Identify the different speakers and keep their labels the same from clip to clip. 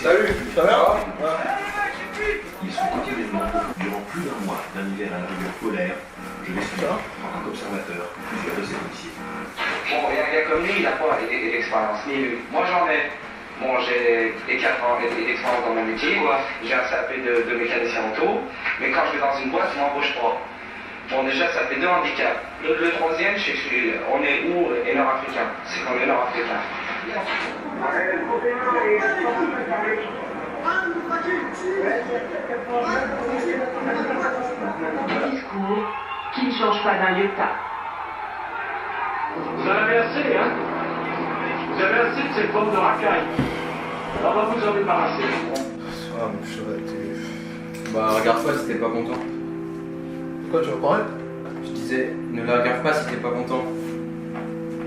Speaker 1: Salut, ça va?
Speaker 2: Ils sont quotidiennement, durant plus d'un mois, d'un hiver à la rigueur polaire. Je vais suivre, en tant qu'observateur, plusieurs de ces policiers.
Speaker 3: Bon, il y a un gars comme lui, il n'a pas d'expérience, ni une. Moi j'en ai. Bon, j'ai les 4 ans d'expérience dans mon métier, j'ai un CAP de mécanicien auto, mais quand je vais dans une boîte, ils ne m'embauchent pas. Bon, déjà, ça fait 2 handicaps. Le troisième, on est où et nord-africain? C'est qu'on est nord-africain.
Speaker 4: Discours qui ne change pas d'un iota.
Speaker 5: Vous en avez assez, hein? Vous avez assez de cette bande de racailles. On va vous en débarrasser.
Speaker 1: Ah, mon cheval,
Speaker 6: Bah regarde pas si t'es pas content.
Speaker 1: Pourquoi tu veux parler?
Speaker 6: Je disais, ne la regarde pas si t'es pas content.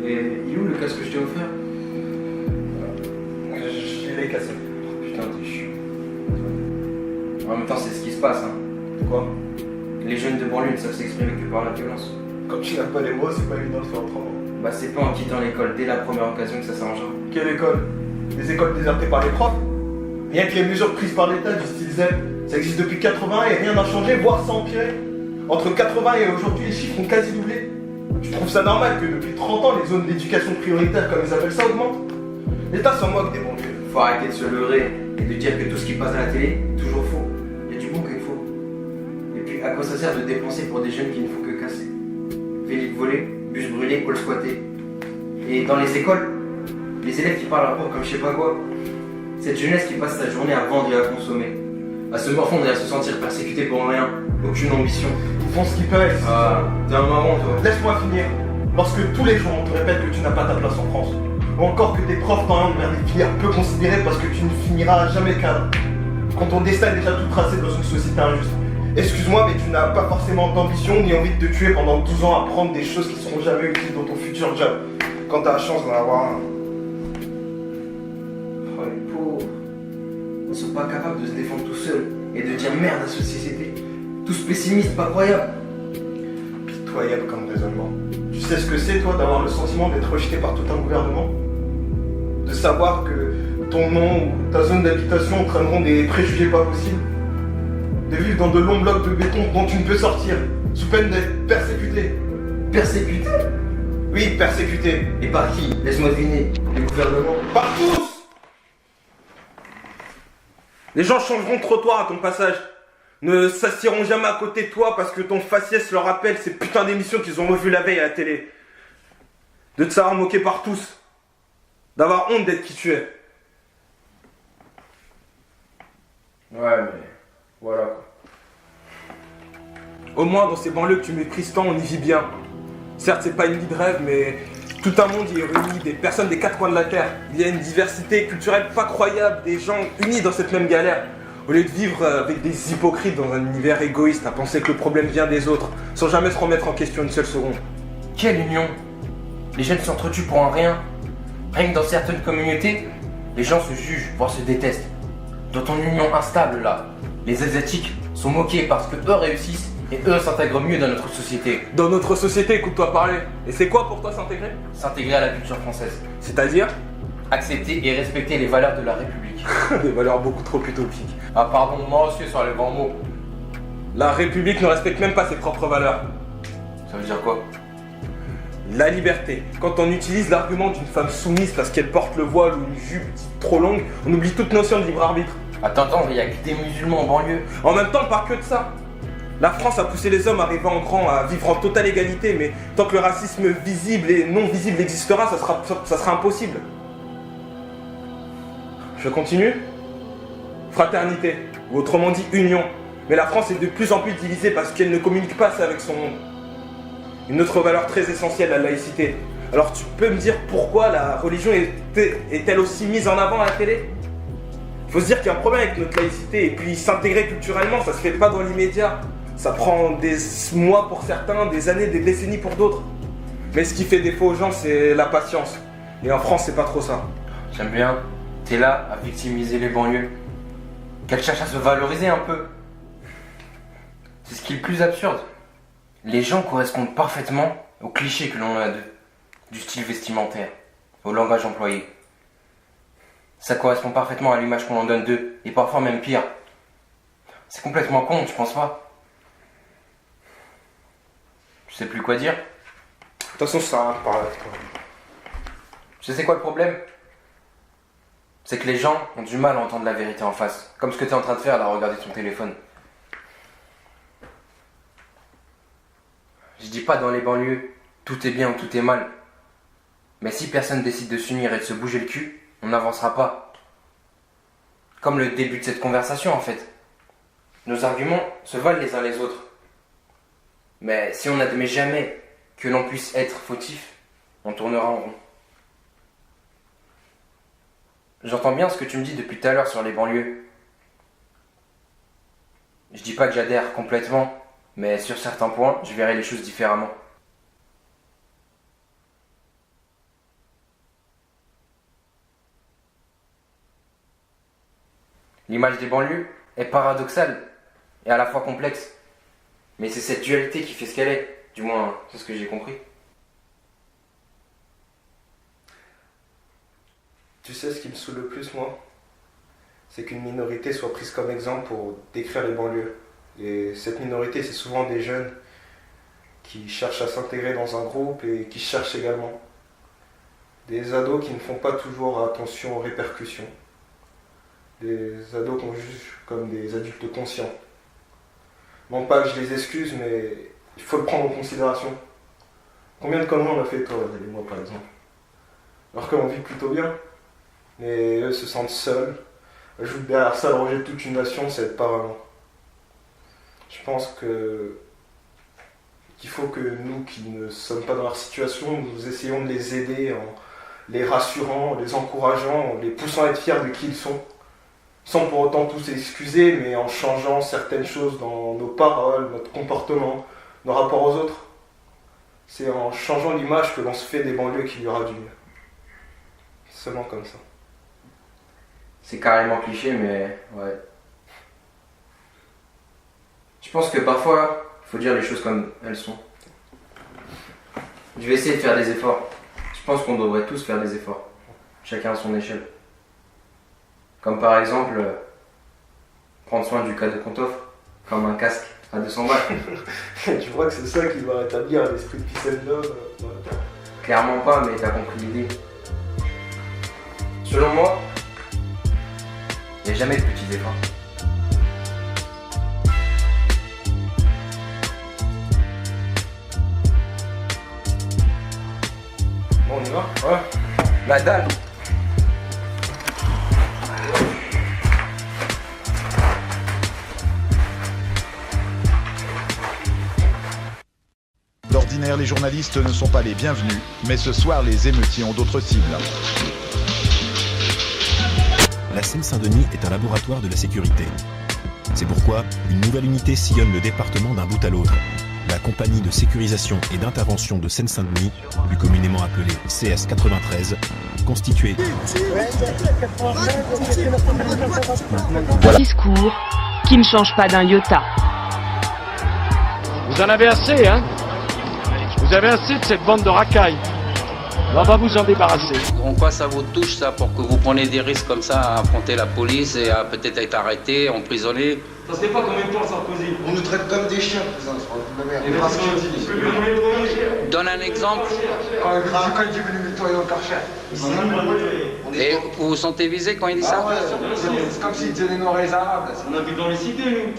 Speaker 6: Et il est où le casque que je t'ai offert?
Speaker 1: Je l'ai cassé.
Speaker 6: Putain, t'es chiant. En même temps, c'est ce qui se passe, hein.
Speaker 1: Quoi?
Speaker 6: Les jeunes de banlieue ne savent s'exprimer que par la violence.
Speaker 1: Quand tu n'as pas les mots, c'est pas évident de faire autrement.
Speaker 6: Bah c'est pas en quittant l'école dès la première occasion que ça s'arrangera.
Speaker 1: Quelle école? Des écoles désertées par les profs? Rien que les mesures prises par l'État du style Z, ça existe depuis 80 et rien n'a changé, voire ça a empiré. Entre 80 et aujourd'hui, les chiffres ont quasi doublé. Tu trouves ça normal que depuis 30 ans, les zones d'éducation prioritaire, comme ils appellent ça, augmentent? L'État s'en moque des banlieues.
Speaker 6: Faut arrêter de se leurrer et de dire que tout ce qui passe à la télé est toujours faux. Il y a du bon qu'il faut. Et puis à quoi ça sert de dépenser pour des jeunes qui ne font que casser? Véhicules volés, bus brûlés, halls squattés. Et dans les écoles, les élèves qui parlent à rapport comme je sais pas quoi. Cette jeunesse qui passe sa journée à vendre et à consommer. À se morfondre et à se sentir persécuté pour rien. Aucune ambition.
Speaker 1: Ils font ce qu'ils peuvent.
Speaker 6: Ah, t'es un marrant toi.
Speaker 1: Laisse-moi finir. Parce que tous les jours, on te répète que tu n'as pas ta place en France. Ou encore que tes profs t'orientent vers des filières peu considérées parce que tu ne finiras jamais cadre. Quand ton destin est déjà tout tracé dans une société injuste. Excuse-moi, mais tu n'as pas forcément d'ambition ni envie de te tuer pendant 12 ans à apprendre des choses qui seront jamais utiles dans ton futur job. Quand t'as la chance d'en avoir un.
Speaker 6: Oh les pauvres. Ils sont pas capables de se défendre tout seuls et de dire merde à cette société. Tous pessimistes, pas croyables.
Speaker 1: Pitoyable comme raisonnement. Tu sais ce que c'est, toi, d'avoir le sentiment d'être rejeté par tout un gouvernement? De savoir que ton nom ou ta zone d'habitation entraîneront des préjugés pas possibles? De vivre dans de longs blocs de béton dont tu ne peux sortir, sous peine d'être persécuté?
Speaker 6: Persécutés?
Speaker 1: Oui, persécuté.
Speaker 6: Et par qui? Laisse-moi deviner. Les gouvernements.
Speaker 1: Par tous! Les gens changeront de trottoir à ton passage. Ne s'assieront jamais à côté de toi parce que ton faciès leur rappelle ces putains d'émissions qu'ils ont revues la veille à la télé. De te savoir moquer par tous. D'avoir honte d'être qui tu es.
Speaker 6: Ouais, mais voilà quoi.
Speaker 1: Au moins dans ces banlieues que tu méprises tant, on y vit bien. Certes, c'est pas une vie de rêve, mais tout un monde y est réuni, des personnes des 4 coins de la terre. Il y a une diversité culturelle pas croyable, des gens unis dans cette même galère. Au lieu de vivre avec des hypocrites dans un univers égoïste, à penser que le problème vient des autres, sans jamais se remettre en question une seule seconde.
Speaker 6: Quelle union? Les jeunes s'entretuent pour un rien. Rien que dans certaines communautés, les gens se jugent, voire se détestent. Dans ton union instable là, les Asiatiques sont moqués parce que eux réussissent et eux s'intègrent mieux dans notre société.
Speaker 1: Dans notre société, écoute-toi parler. Et c'est quoi pour toi s'intégrer?
Speaker 6: S'intégrer à la culture française.
Speaker 1: C'est-à-dire?
Speaker 6: Accepter et respecter les valeurs de la République.
Speaker 1: Des valeurs beaucoup trop utopiques.
Speaker 6: Ah pardon, moi aussi sur les grands mots.
Speaker 1: La République ne respecte même pas ses propres valeurs.
Speaker 6: Ça veut dire quoi?
Speaker 1: La liberté. Quand on utilise l'argument d'une femme soumise parce qu'elle porte le voile ou une jupe trop longue, on oublie toute notion de libre arbitre.
Speaker 6: Attends, il y a que des musulmans en banlieue.
Speaker 1: En même temps, pas que de ça. La France a poussé les hommes arrivés en grand à vivre en totale égalité, mais tant que le racisme visible et non visible existera, ça sera impossible. Je continue? Fraternité, ou autrement dit union. Mais la France est de plus en plus divisée parce qu'elle ne communique pas ça avec son monde. Une autre valeur très essentielle, la laïcité. Alors tu peux me dire pourquoi la religion est-elle aussi mise en avant à la télé? Il faut se dire qu'il y a un problème avec notre laïcité, et puis s'intégrer culturellement, ça se fait pas dans l'immédiat. Ça prend des mois pour certains, des années, des décennies pour d'autres. Mais ce qui fait défaut aux gens, c'est la patience. Et en France, c'est pas trop ça.
Speaker 6: J'aime bien. T'es là à victimiser les banlieues. Qu'elles cherchent à se valoriser un peu. C'est ce qui est le plus absurde. Les gens correspondent parfaitement aux clichés que l'on a d'eux. Du style vestimentaire, au langage employé. Ça correspond parfaitement à l'image qu'on en donne d'eux, et parfois même pire. C'est complètement con, tu penses pas? Je sais plus quoi dire.
Speaker 1: De toute façon, ça sert à rien de parler avec toi.
Speaker 6: Tu sais c'est quoi le problème? C'est que les gens ont du mal à entendre la vérité en face. Comme ce que tu es en train de faire là, regarder ton téléphone. Je dis pas dans les banlieues, tout est bien ou tout est mal. Mais si personne décide de s'unir et de se bouger le cul, on n'avancera pas. Comme le début de cette conversation en fait. Nos arguments se valent les uns les autres. Mais si on n'admet jamais que l'on puisse être fautif, on tournera en rond. J'entends bien ce que tu me dis depuis tout à l'heure sur les banlieues. Je dis pas que j'adhère complètement, mais sur certains points, je verrai les choses différemment. L'image des banlieues est paradoxale et à la fois complexe. Mais c'est cette dualité qui fait ce qu'elle est. Du moins, c'est ce que j'ai compris.
Speaker 1: Tu sais ce qui me saoule le plus, moi? C'est qu'une minorité soit prise comme exemple pour décrire les banlieues. Et cette minorité, c'est souvent des jeunes qui cherchent à s'intégrer dans un groupe et qui cherchent également. Des ados qui ne font pas toujours attention aux répercussions. Des ados qu'on juge comme des adultes conscients. Non pas que je les excuse, mais il faut le prendre en considération. Combien de conneries on a fait, toi, et moi, par exemple? Alors qu'on vit plutôt bien. Mais eux se sentent seuls. Ajoute derrière ça le rejet de toute une nation, ça aide pas vraiment. Je pense qu'il faut que nous, qui ne sommes pas dans leur situation, nous essayons de les aider en les rassurant, en les encourageant, en les poussant à être fiers de qui ils sont. Sans pour autant tous s'excuser, mais en changeant certaines choses dans nos paroles, notre comportement, nos rapports aux autres. C'est en changeant l'image que l'on se fait des banlieues qu'il y aura du mieux. Seulement comme ça.
Speaker 6: C'est carrément cliché, mais ouais. Je pense que parfois, il faut dire les choses comme elles sont. Je vais essayer de faire des efforts. Je pense qu'on devrait tous faire des efforts. Chacun à son échelle. Comme par exemple, prendre soin du cadeau qu'on t'offre, comme un casque à 200 balles.
Speaker 1: Tu vois que c'est ça qui va rétablir l'esprit de peace and love dans la terre.
Speaker 6: Clairement pas, mais t'as compris l'idée. Selon moi, il n'y a jamais de petits efforts.
Speaker 1: Bon, on y va?
Speaker 6: Ouais. La dalle.
Speaker 7: D'ordinaire, les journalistes ne sont pas les bienvenus, mais ce soir, les émeutiers ont d'autres cibles.
Speaker 8: La Seine-Saint-Denis est un laboratoire de la sécurité. C'est pourquoi une nouvelle unité sillonne le département d'un bout à l'autre. La compagnie de sécurisation et d'intervention de Seine-Saint-Denis, plus communément appelée CS93, constituée
Speaker 4: Discours qui ne change pas d'un iota.
Speaker 5: Vous en avez assez, hein? Vous avez assez de cette bande de racailles. On va vous en débarrasser.
Speaker 9: En quoi ça vous touche ça pour que vous preniez des risques comme ça à affronter la police et à peut-être être arrêté, emprisonné?
Speaker 5: Ça se fait pas combien de temps Sarkozy?
Speaker 10: On nous traite comme des chiens, président, c'est pas de la merde.
Speaker 9: Donne un exemple.
Speaker 10: Quand il dit venu nettoyer dans le Karcher.
Speaker 9: Et vous vous sentez visé quand il dit ça?
Speaker 10: C'est comme s'il disait les Noirs et les Arabes.
Speaker 5: On habite dans les cités, nous.